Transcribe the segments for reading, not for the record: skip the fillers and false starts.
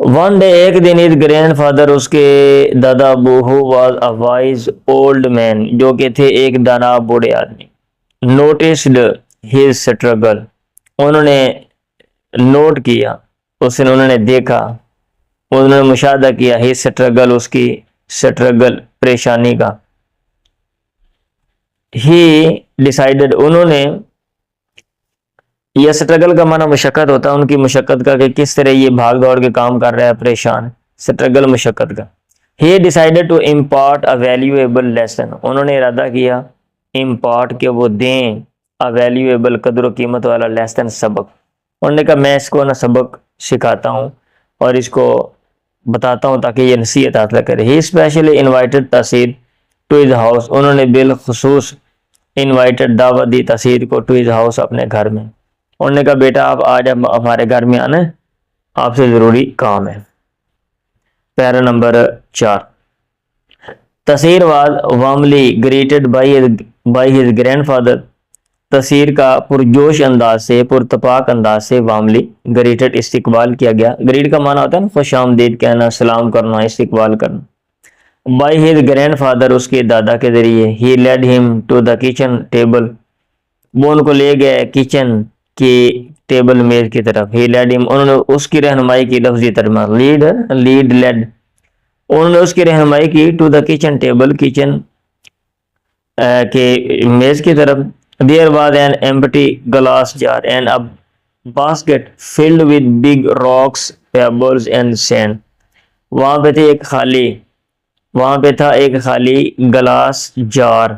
One day ایک دن his grand father اس کے دادا ابو who was a wise old man جو کہ تھے ایک دانا بوڑھے آدمی noticed his struggle انہوں نے نوٹ کیا انہوں نے دیکھا انہوں نے مشاہدہ کیا his struggle اس کی struggle پریشانی کا he decided انہوں نے یہ سٹرگل کا معنی مشقت ہوتا ہے ان کی مشقت کا کہ کس طرح یہ بھاگ دوڑ کے کام کر رہا ہے پریشان سٹرگل مشقت کا he decided to impart a valuable lesson انہوں نے ارادہ کیا impart کہ وہ دیں a valuable قدر و قیمت والا lesson سبق انہوں نے کہا میں اس کو سبق سکھاتا ہوں اور اس کو بتاتا ہوں تاکہ یہ نصیحت حاصل کرے he specially invited تاثیر to his house انہوں نے بالخصوص invited دعوت دی تاثیر کو to his house اپنے گھر میں انہوں نے کہا بیٹا آپ آج ہمارے گھر میں آنا ہے آپ سے ضروری کام ہے پیرا نمبر 4 تاثیر was warmly greeted by his grandfather تاثیر کا پرجوش انداز سے پرتپاک انداز سے warmly greeted استقبال کیا گیا گریٹ کا معنی ہوتا ہے نا خوش آمدید کہنا سلام کرنا استقبال کرنا by his grandfather اس کے دادا کے ذریعے he led him to the kitchen table وہ ان کو لے گئے کچن کی ٹیبل میز کی طرف he led him انہوں نے اس کی رہنمائی کی لفظی ترجمہ lead led انہوں نے اس کی رہنمائی کی to the kitchen table kitchen کے میز کی طرف there was an empty glass jar and a basket filled with big rocks pebbles and sand وہاں پہ تھا ایک خالی گلاس جار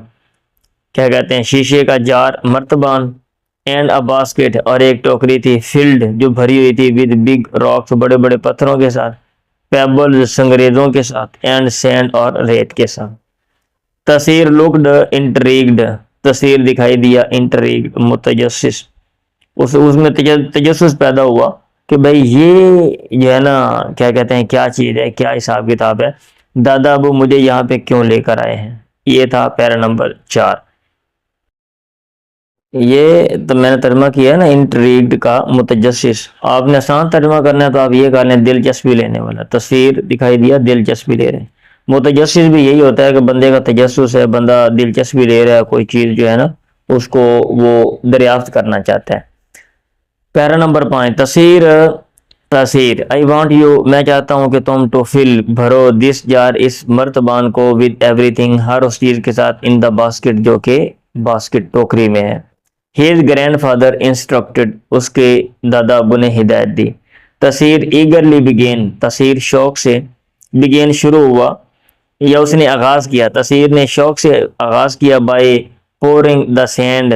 کیا کہتے ہیں شیشے کا جار مرتبان اینڈ اے باسکٹ اور ایک ٹوکری تھی فلڈ جو بھری ہوئی تھی ود بگ راکس بڑے بڑے پتھروں کے ساتھ پیبلز سنگریزوں کے ساتھ اینڈ سینڈ اور ریت کے ساتھ تصیر لکڈ انٹریگڈ تصیر دکھائی دیا انٹریگڈ متجسس اس میں تجسس پیدا ہوا کہ بھئی یہ جو ہے نا کیا کہتے ہیں کیا چیز ہے کیا حساب کتاب ہے دادا ابو مجھے یہاں پہ کیوں لے کر آئے ہیں یہ تھا پیرا نمبر 4 یہ تو میں نے ترجمہ کیا ہے نا انٹریگڈ کا متجسس آپ نے آسان ترجمہ کرنا ہے تو آپ یہ کر لیں دلچسپی لینے والا تصویر دکھائی دیا دلچسپی لے رہے ہیں متجسس بھی یہی ہوتا ہے کہ بندے کا تجسس ہے بندہ دلچسپی لے رہا ہے کوئی چیز جو ہے نا اس کو وہ دریافت کرنا چاہتا ہے پیرا نمبر 5 تصیر I want you میں چاہتا ہوں کہ تم to fill بھرو this jar اس مرتبان کو with everything ہر اس چیز کے ساتھ in the basket جو کہ باسکٹ ٹوکری میں ہے his grandfather instructed اس کے دادا ابو نے ہدایت دی تصیر eagerly began تصیر شوق سے began شروع ہوا یا اس نے آغاز کیا تصیر نے شوق سے آغاز کیا by pouring the sand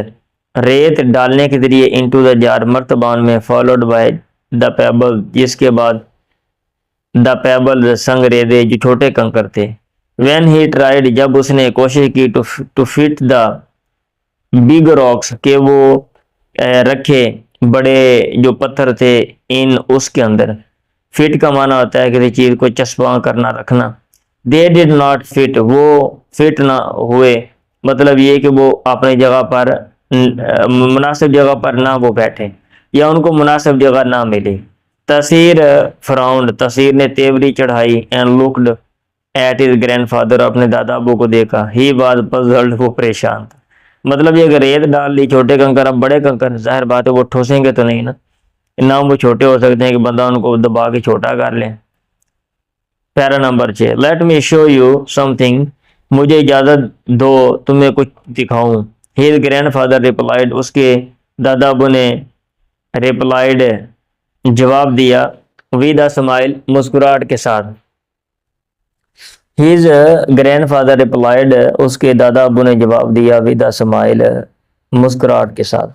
ریت ڈالنے کے ذریعے into the jar مرتبان میں followed by the pebble جس کے بعد the pebble سنگ ریزے جو چھوٹے کنکر تھے when he tried جب اس نے کوشش کی to fit the big rocks کہ وہ رکھے بڑے جو پتھر تھے ان اس کے اندر فٹ کا معنی ہوتا ہے کسی چیز کو چسپاں کرنا رکھنا they did not fit وہ فٹ نہ ہوئے مطلب یہ کہ وہ اپنی جگہ پر مناسب جگہ پر نہ وہ بیٹھے یا ان کو مناسب جگہ نہ ملی تصیر فراؤنڈ تصیر نے تیوری چڑھائی and looked at his grandfather اپنے دادا ابو کو دیکھا he was puzzled وہ پریشان تھا مطلب یہ اگر ریت ڈال لی چھوٹے کنکر اب بڑے کنکر ظاہر بات ہے وہ ٹھوسیں گے تو نہیں نا وہ چھوٹے ہو سکتے ہیں کہ بندہ ان کو دبا کے چھوٹا کر لے پیرا number 6 let me show you something مجھے اجازت دو تمہیں کچھ دکھاؤں his grandfather replied اس کے دادا ابو نے replied جواب دیا with a smile مسکراہٹ کے ساتھ his grandfather replied اس کے دادا ابو نے جواب دیا with a smile مسکراہٹ کے ساتھ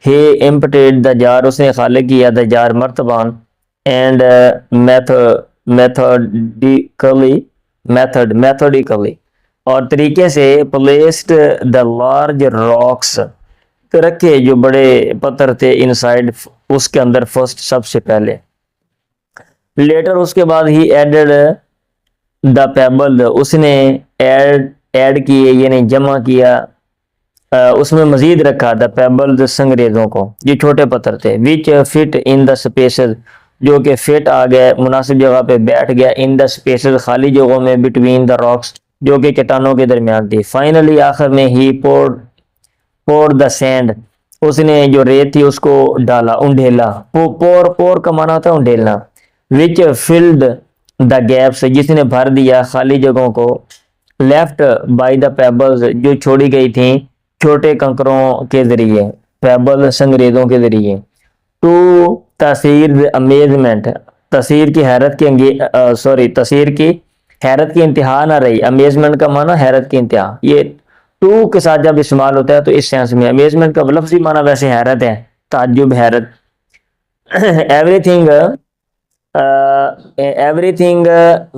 he emptied the jar اس نے خالی کیا the jar مرتبان and methodically اور طریقے سے placed the large rocks رکھے جو بڑے پتھر تھے inside اس کے اندر first سب سے پہلے later اس کے بعد he added the pebble اس نے ایڈ کیے یعنی جمع کیا اس میں مزید رکھا the pebble سنگریزوں کو یہ چھوٹے پتھر تھے which fit in the spaces جو کہ فٹ آ گیا, مناسب جگہ پہ بیٹھ گیا, ان دا اسپیسز خالی جگہوں میں, بٹوین دا راکس جو کہ چٹانوں کے درمیان تھی. فائنلی آخر میں ہی پور دا سینڈ, اس نے جو ریت تھی اس کو ڈالا, انڈھیلا. پور کا معنی ہوتا ہے انڈھیلنا. وچ فلڈ دا گیپس, جس نے بھر دیا خالی جگہوں کو. لیفٹ بائی دا پیبلز, جو چھوڑی گئی تھیں چھوٹے کنکروں کے ذریعے, پیبل سنگریزوں کے ذریعے. ٹو تاثیر امیزمنٹ, تاثیر کی حیرت کی تاثیر کی حیرت کی انتہا نہ رہی. امیزمنٹ کا معنی حیرت کی انتہا. یہ ٹو کے ساتھ جب استعمال ہوتا ہے تو اس سینس میں, امیزمنٹ کا لفظی معنی ویسے حیرت ہے, تعجب, حیرت. ایوری تھنگ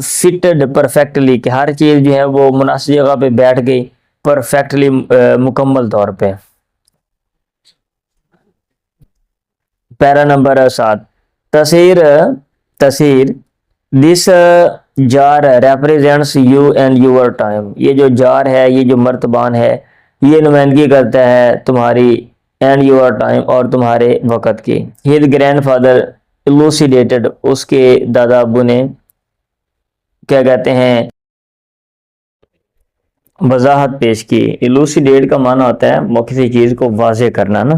فٹڈ پرفیکٹلی, کہ ہر چیز جو ہے وہ مناسب جگہ پہ بیٹھ گئی, پرفیکٹلی مکمل طور پہ. پیرا نمبر 7, تصیر دس جار ریپریزنٹس یو اینڈ یور ٹائم. یہ جو جار ہے, یہ جو مرتبان ہے, یہ نمائندگی کرتا ہے تمہاری اینڈ یور ٹائم, اور تمہارے وقت کی. ہز گرینڈ فادر ایلوسیڈیٹڈ, اس کے دادا ابو نے کیا کہتے ہیں وضاحت پیش کی. ایلوسیڈیٹ کا معنی ہوتا ہے کسی چیز کو واضح کرنا نا.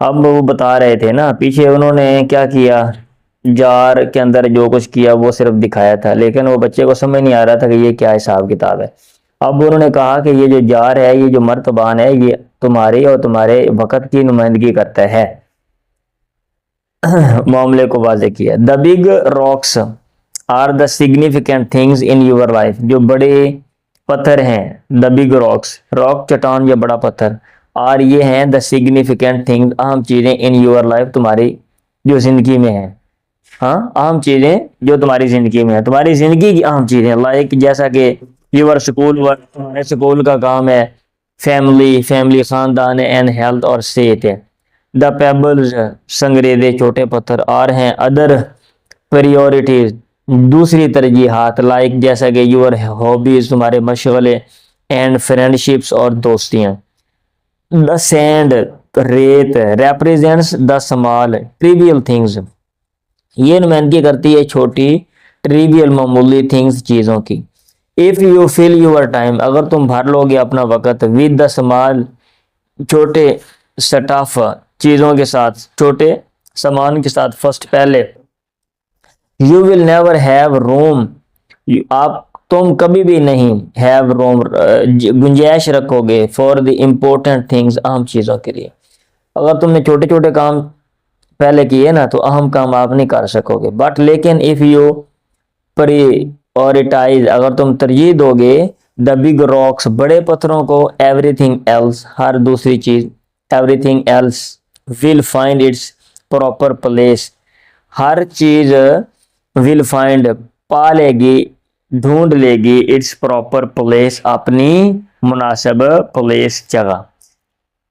اب وہ بتا رہے تھے نا پیچھے انہوں نے کیا کیا, جار کے اندر جو کچھ کیا وہ صرف دکھایا تھا, لیکن وہ بچے کو سمجھ نہیں آ رہا تھا کہ یہ کیا حساب کتاب ہے. اب انہوں نے کہا کہ یہ جو جار ہے, یہ جو مرتبان ہے, یہ تمہاری اور تمہارے وقت کی نمائندگی کرتا ہے. معاملے کو واضح کیا. The big rocks are the significant things in your life, جو بڑے پتھر ہیں. دا بگ راکس, راک چٹان یا بڑا پتھر, اور یہ ہیں دا سگنیفیکینٹ تھنگز, اہم چیزیں, ان یور لائف, تمہاری جو زندگی میں ہیں. ہاں, اہم چیزیں جو تمہاری زندگی میں ہیں, تمہاری زندگی کی اہم چیزیں. لائک جیسا کہ یور اسکول ورک, تمہارے اسکول کا کام ہے. فیملی خاندان, اینڈ ہیلتھ اور صحت ہے. دا پیبلز سنگریزے چھوٹے پتھر, اور ہیں ادر پریورٹیز دوسری ترجیحات, لائک جیسا کہ یور ہابیز تمہارے مشغلے, اینڈ فرینڈشپس اور دوستیاں. دا سینڈ ریت ریپریزنٹس دا سمال ٹریویل تھنگز, یہ نمائندگی کرتی ہے چھوٹی ٹریویل معمولی تھنگز چیزوں کی. If you full your time, اگر تم بھر لو گے اپنا وقت, ود دا سمال چھوٹے سٹاف چیزوں کے ساتھ, چھوٹے سامان کے ساتھ, فرسٹ پہلے, یو ول نیور ہیو روم, تم کبھی بھی نہیں, ہیو روم گنجائش رکھو گے, فار دی امپورٹنٹ تھنگز, اہم چیزوں کے لیے. اگر تم نے چھوٹے چھوٹے کام پہلے کیے نا تو اہم کام آپ نہیں کر سکو گے. بٹ لیکن اف یو پریورٹائز, اگر تم ترجیح دو گے, دا بگ راکس بڑے پتھروں کو, ایوری تھنگ ایلس ہر دوسری چیز, everything else will find its proper place, ہر چیز ول فائنڈ پا لے گی, ڈھونڈ لے گی, اٹس پراپر پلیس اپنی مناسب پلیس جگہ.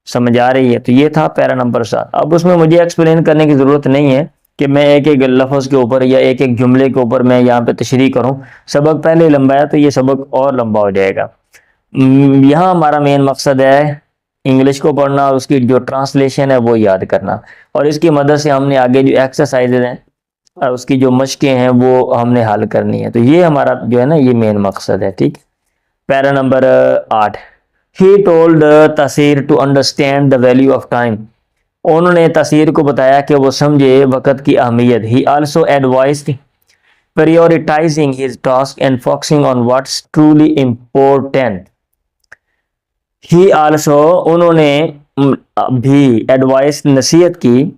سمجھ آ رہی ہے؟ تو یہ تھا پیرا نمبر 7. اب اس میں مجھے ایکسپلین کرنے کی ضرورت نہیں ہے کہ میں ایک ایک لفظ کے اوپر یا ایک ایک جملے کے اوپر میں یہاں پہ تشریح کروں. سبق پہلے لمبا ہے تو یہ سبق اور لمبا ہو جائے گا. یہاں ہمارا مین مقصد ہے انگلش کو پڑھنا اور اس کی جو ٹرانسلیشن ہے وہ یاد کرنا, اور اس کی مدد سے ہم نے آگے جو ایکسرسائزز ہیں اس کی جو مشقیں ہیں وہ ہم نے حل کرنی ہے. تو یہ ہمارا جو ہے نا یہ مین مقصد ہے. ٹھیک. پیرا number 8. He told تصیر to understand the value of time. انہوں نے تصیر کو بتایا کہ وہ سمجھے وقت کی اہمیت. He also advised prioritizing his task and focusing on what's truly important. He also انہوں نے بھی ایڈوائس نصیحت کی,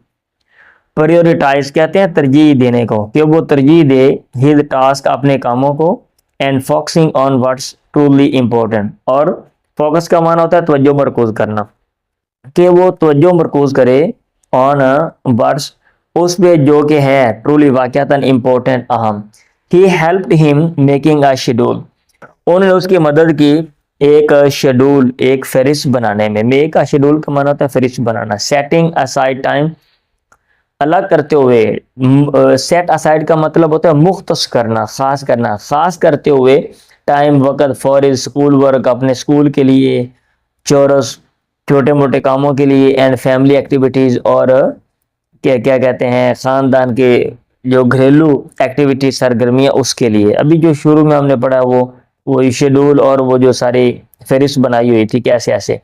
prioritize کہتے ہیں ترجیح دینے کو, کہ وہ ترجیح دے his task اپنے کاموں کو, and focusing on what's truly important, اور فوکس کا معنی ہوتا ہے توجہ مرکوز کرنا, کہ وہ توجہ مرکوز کرے on what's اس پہ جو کہ ہے truly واقعتاً important اہم. He helped him making a schedule. انہوں نے اس کی مدد کی ایک شیڈول, ایک فہرست بنانے میں. make a schedule کا معنی ہوتا ہے فہرست بنانا. setting aside time الگ کرتے ہوئے, set aside کا مطلب ہوتا ہے مختص کرنا, خاص کرنا, خاص کرتے ہوئے ٹائم وقت فار اسکول ورک اپنے اسکول کے لیے, چورس چھوٹے موٹے کاموں کے لیے, اینڈ فیملی ایکٹیویٹیز اور کیا کہتے ہیں خاندان کے جو گھریلو ایکٹیویٹی سرگرمیاں اس کے لیے. ابھی جو شروع میں ہم نے پڑھا وہ شیڈول اور وہ جو ساری فہرست بنائی ہوئی تھی کیسے ایسے.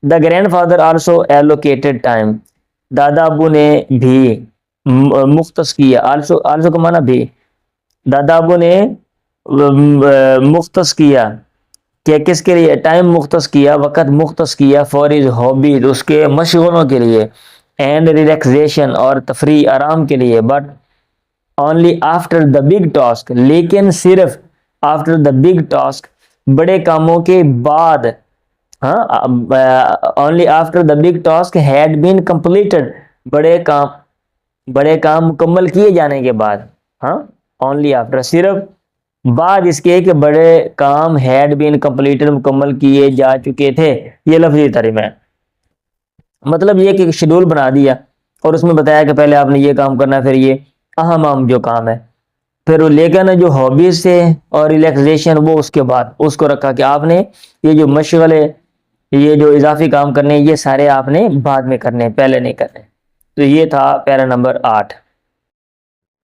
The grandfather also allocated time, دادا ابو نے بھی مختص کیا. آلسو کا معنی بھی, دادا ابو نے مختص کیا کہ کس کے لیے, ٹائم مختص کیا, وقت مختص کیا, فار ہز ہابیز اس کے مشغلوں کے لیے, اینڈ ریلیکسیشن اور تفریح آرام کے لیے. But only after the big task, لیکن صرف آفٹر دا بگ ٹاسک بڑے کاموں کے بعد. ہاں, only after the big task had been completed, بڑے کام مکمل کیے جانے کے بعد. ہاں, اونلی آفٹر صرف بعد اس کے کہ بڑے کام ہیڈ بین کمپلیٹڈ مکمل کیے جا چکے تھے. یہ لفظی ترجمہ ہے. مطلب یہ کہ شیڈول بنا دیا اور اس میں بتایا کہ پہلے آپ نے یہ کام کرنا ہے, پھر یہ اہم جو کام ہے, پھر لیکن جو ہابیز تھے اور ریلیکسیشن وہ اس کے بعد اس کو رکھا کہ آپ نے یہ جو مشغلے, یہ جو اضافی کام کرنے, یہ سارے آپ نے بعد میں کرنے, پہلے نہیں کرنے. تو یہ تھا پیرا نمبر 8.